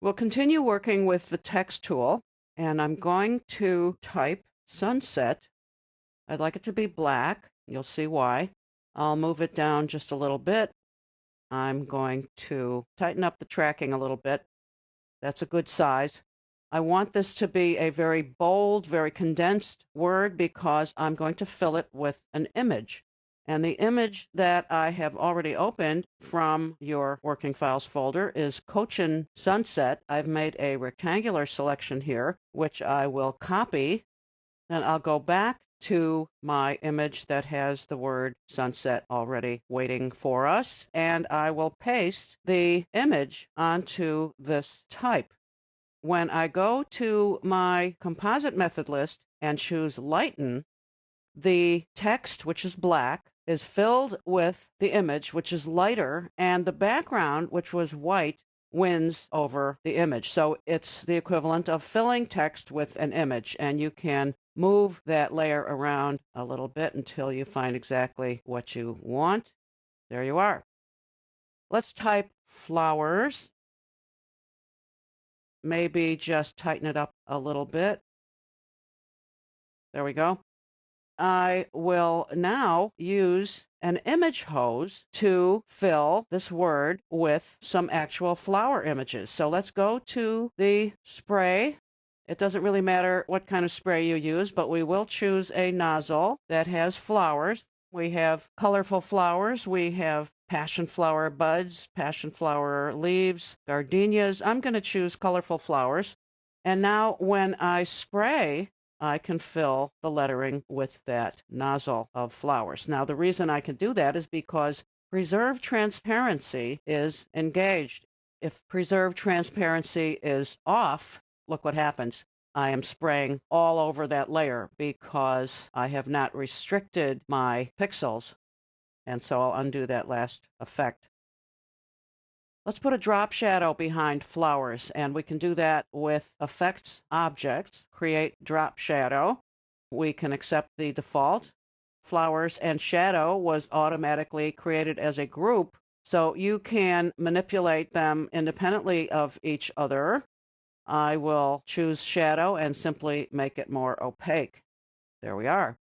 We'll continue working with the text tool, and I'm going to type sunset. I'd like it to be black. You'll see why. I'll move it down just a little bit. I'm going to tighten up the tracking a little bit. That's a good size. I want this to be a very bold, very condensed word because I'm going to fill it with an image. And the image that I have already opened from your working files folder is Cochin Sunset. I've made a rectangular selection here, which I will copy, and I'll go back to my image that has the word sunset already waiting for us, and I will paste the image onto this type. When I go to my composite method list and choose lighten, the text, which is black, is filled with the image, which is lighter, and the background, which was white, wins over the image. So it's the equivalent of filling text with an image, and you can move that layer around a little bit until you find exactly what you want. There you are. Let's type flowers. Maybe just tighten it up a little bit. There we go. I will now use an image hose to fill this word with some actual flower images. So let's go to the spray. It doesn't really matter what kind of spray you use, but we will choose a nozzle that has flowers. We have colorful flowers. We have passion flower buds, passion flower leaves, gardenias. I'm going to choose colorful flowers. And now when I spray, I can fill the lettering with that nozzle of flowers. Now, the reason I can do that is because preserve transparency is engaged. If preserve transparency is off, look what happens. I am spraying all over that layer because I have not restricted my pixels. And so I'll undo that last effect. Let's put a drop shadow behind flowers, and we can do that with Effects Objects, Create Drop Shadow. We can accept the default. Flowers and shadow was automatically created as a group, so you can manipulate them independently of each other. I will choose shadow and simply make it more opaque. There we are.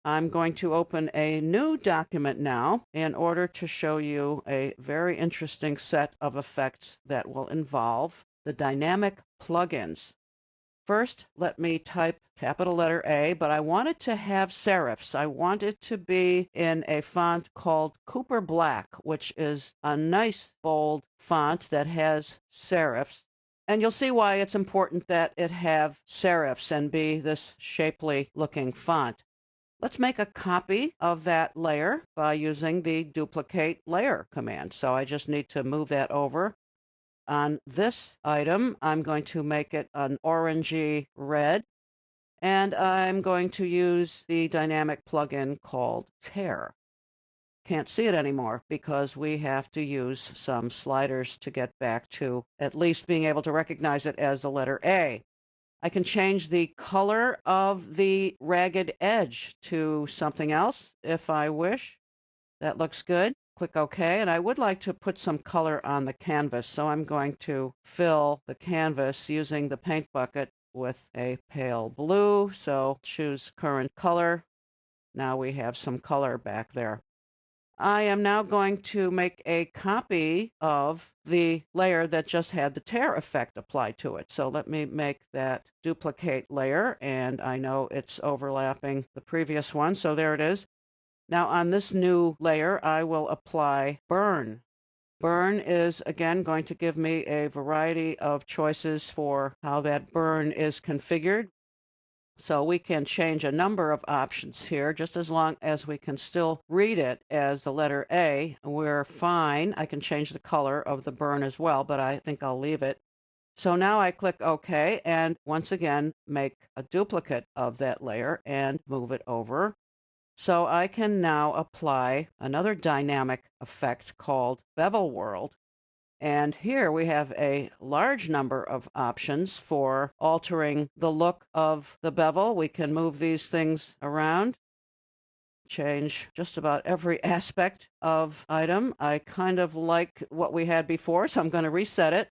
I'm going to open a new document now in order to show you a very interesting set of effects that will involve the dynamic plugins. First, let me type capital letter A, but I want it to have serifs. I want it to be in a font called Cooper Black, which is a nice, bold font that has serifs. And you'll see why it's important that it have serifs and be this shapely looking font. Let's make a copy of that layer by using the duplicate layer command. So I just need to move that over. On this item, I'm going to make it an orangey red, and I'm going to use the dynamic plugin called Tear. Can't see it anymore because we have to use some sliders to get back to at least being able to recognize it as the letter A. I can change the color of the ragged edge to something else if I wish. That looks good. Click OK, and I would like to put some color on the canvas, so I'm going to fill the canvas using the paint bucket with a pale blue. So choose current color. Now we have some color back there. I am now going to make a copy of the layer that just had the tear effect applied to it. So let me make that duplicate layer, and I know it's overlapping the previous one, so there it is. Now on this new layer, I will apply burn. Burn is, again, going to give me a variety of choices for how that burn is configured. So we can change a number of options here, just as long as we can still read it as the letter A. We're fine. I can change the color of the burn as well, but I think I'll leave it. So now I click OK, and once again, make a duplicate of that layer and move it over. So I can now apply another dynamic effect called Bevel World. And here we have a large number of options for altering the look of the bevel. We can move these things around, change just about every aspect of item. I kind of like what we had before, so I'm going to reset it.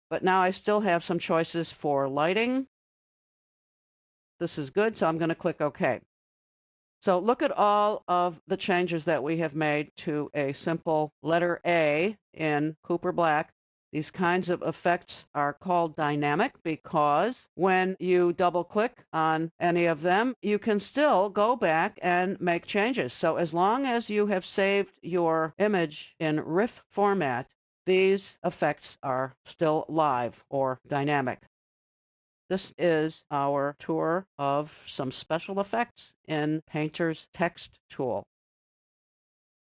But now I still have some choices for lighting. This is good, so I'm going to click OK. So look at all of the changes that we have made to a simple letter A in Cooper Black. These kinds of effects are called dynamic because when you double click on any of them, you can still go back and make changes. So as long as you have saved your image in RIF format, these effects are still live or dynamic. This is our tour of some special effects in Painter's text tool.